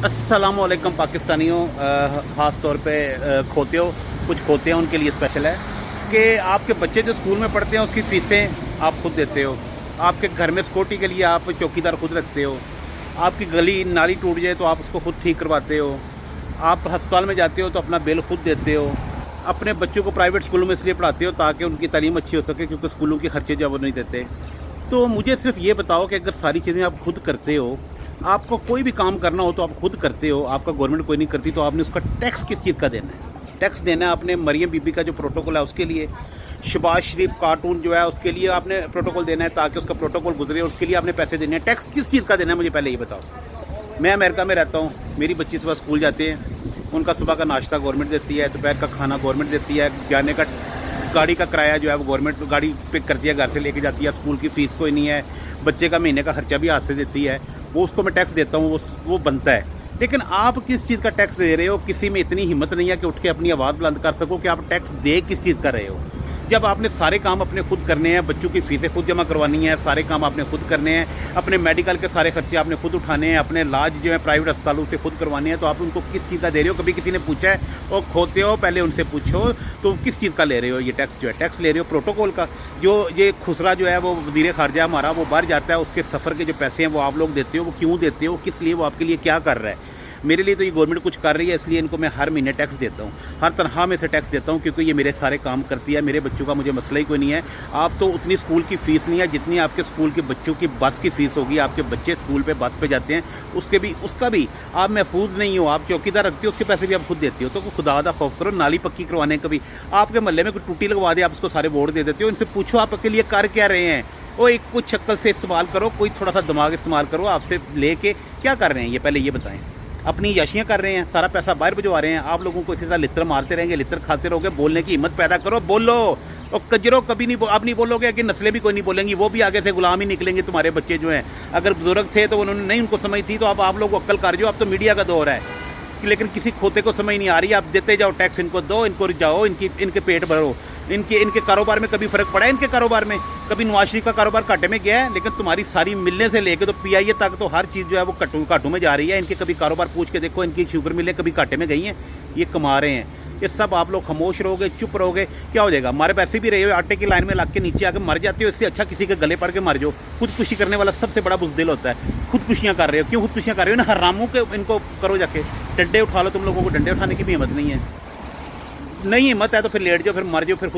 अस्सलामुअलैकुम पाकिस्तानियों, ख़ास तौर पे खोतियों, कुछ खोते हैं उनके लिए स्पेशल है कि आपके बच्चे जो स्कूल में पढ़ते हैं उसकी फ़ीसें आप खुद देते हो। आपके घर में सिक्योरिटी के लिए आप चौकीदार खुद रखते हो। आपकी गली नाली टूट जाए तो आप उसको खुद ठीक करवाते हो। आप अस्पताल में जाते हो तो अपना बिल खुद देते हो। अपने बच्चों को प्राइवेट स्कूलों में इसलिए पढ़ाते हो ताकि उनकी तालीम अच्छी हो सके, क्योंकि स्कूलों के खर्चे जो वो नहीं देते। तो मुझे सिर्फ ये बताओ कि अगर सारी चीज़ें आप खुद करते हो, आपको कोई भी काम करना हो तो आप खुद करते हो, आपका गवर्नमेंट कोई नहीं करती, तो आपने उसका टैक्स किस चीज़ का देना है? टैक्स देना है आपने मरियम बीबी का जो प्रोटोकॉल है उसके लिए, शहबाज शरीफ कार्टून जो है उसके लिए आपने प्रोटोकॉल देना है ताकि उसका प्रोटोकॉल गुजरे, उसके लिए आपने पैसे देने हैं। टैक्स किस चीज़ का देना है मुझे पहले ये बताओ। मैं अमेरिका में रहता हूँ, मेरी बच्ची सुबह स्कूल जाते हैं, उनका सुबह का नाश्ता गवर्नमेंट देती है, दोपहर का खाना गवर्नमेंट देती है, जाने का गाड़ी का किराया जो है वो गवर्नमेंट गाड़ी पिक करती है, घर से लेके जाती है, स्कूल की फ़ीस कोई नहीं है, बच्चे का महीने का खर्चा भी हाथ से देती है, वो उसको मैं टैक्स देता हूँ, वो बनता है। लेकिन आप किस चीज़ का टैक्स दे रहे हो? किसी में इतनी हिम्मत नहीं है कि उठ के अपनी आवाज़ बुलंद कर सको कि आप टैक्स दे किस चीज़ कर रहे हो, जब आपने सारे काम अपने खुद करने हैं, बच्चों की फीसें खुद जमा करवानी है, सारे काम आपने खुद करने हैं, अपने मेडिकल के सारे खर्चे आपने खुद उठाने हैं, अपने इलाज जो है प्राइवेट अस्पतालों से खुद करवाने हैं, तो आप उनको किस चीज़ का दे रहे हो? कभी किसी ने पूछा है? और खोते हो पहले उनसे पूछो तो किस चीज़ का ले रहे हो ये टैक्स? जो है टैक्स ले रहे हो प्रोटोकॉल का। जो ये खुसरा जो है वो वज़ीर ख़ारजा हमारा वो बाहर जाता है, उसके सफ़र के जो पैसे हैं वो आप लोग देते हो। वो क्यों देते हो? किस लिए? वो आपके लिए क्या कर रहा है? मेरे लिए तो ये गवर्नमेंट कुछ कर रही है, इसलिए इनको मैं हर महीने टैक्स देता हूँ, हर तनख्वाह में से टैक्स देता हूँ, क्योंकि ये मेरे सारे काम करती है। मेरे बच्चों का मुझे मसला ही कोई नहीं है। आप तो उतनी स्कूल की फ़ीस नहीं है जितनी आपके स्कूल के बच्चों की बस की फ़ीस होगी। आपके बच्चे स्कूल पे बस पे जाते हैं, उसका भी आप महफूज नहीं हो। आप चौकीदार रखते हो, उसके पैसे भी आप खुद देते हो। तो खुदा दा खौफ करो, नाली पक्की करवाने कभी आपके मोहल्ले में कोई टूटी लगवा दे, आप उसको सारे वोट दे देते हो। इनसे पूछो आप के लिए कर क्या रहे हैं? वो एक कुछ शक्ल से इस्तेमाल करो, कोई थोड़ा सा दिमाग इस्तेमाल करो। आपसे लेके क्या कर रहे हैं ये पहले ये बताएं। अपनी याशियाँ कर रहे हैं, सारा पैसा बाहर भिजवा रहे हैं। आप लोगों को इसी तरह लित्र मारते रहेंगे, लित्र खाते रहोगे। बोलने की हिम्मत पैदा करो, बोलो। और कजरो कभी नहीं, आप नहीं बोलोगे कि नस्लें भी कोई नहीं बोलेंगी, वो भी आगे से गुलाम ही निकलेंगे। तुम्हारे बच्चे जो हैं, अगर बुजुर्ग थे तो उन्होंने नहीं उनको समझ थी, तो आप लोग अक्ल कर जो। अब तो मीडिया का दौर है, लेकिन किसी खोते को समझ नहीं आ रही। आप देते जाओ टैक्स, इनको दो, इनको जाओ, इनके पेट भरो। इनके कारोबार में कभी फर्क पड़ा है? इनके कारोबार में कभी नवाज शरीफ का कारोबार घाटे में गया है? लेकिन तुम्हारी सारी मिलने से लेके तो पीआईए तक तो हर चीज़ जो है वो घाटों में जा रही है। इनके कभी कारोबार पूछ के देखो, इनकी शुगर मिलें कभी घाटे में गई हैं? ये कमा रहे हैं। ये सब आप लोग खामोश रहोगे, चुप रहोगे, क्या हो जाएगा? हमारे पैसे भी रहे हो, आटे की लाइन में लग के नीचे आके मर जाते हो। इससे अच्छा किसी के गले पड़ के मर जाओ। खुदकुशी करने वाला सबसे बड़ा बुज़दिल होता है। खुदकुशियाँ कर रहे हो, क्यों खुदकुशियाँ कर रहे हो? ना हरामों के इनको करो जाके, डंडे उठा लो। तुम लोगों को डंडे उठाने की भी हिम्मत नहीं है। नहीं हिम्मत है तो फिर लेट जाओ, फिर मर जाओ, फिर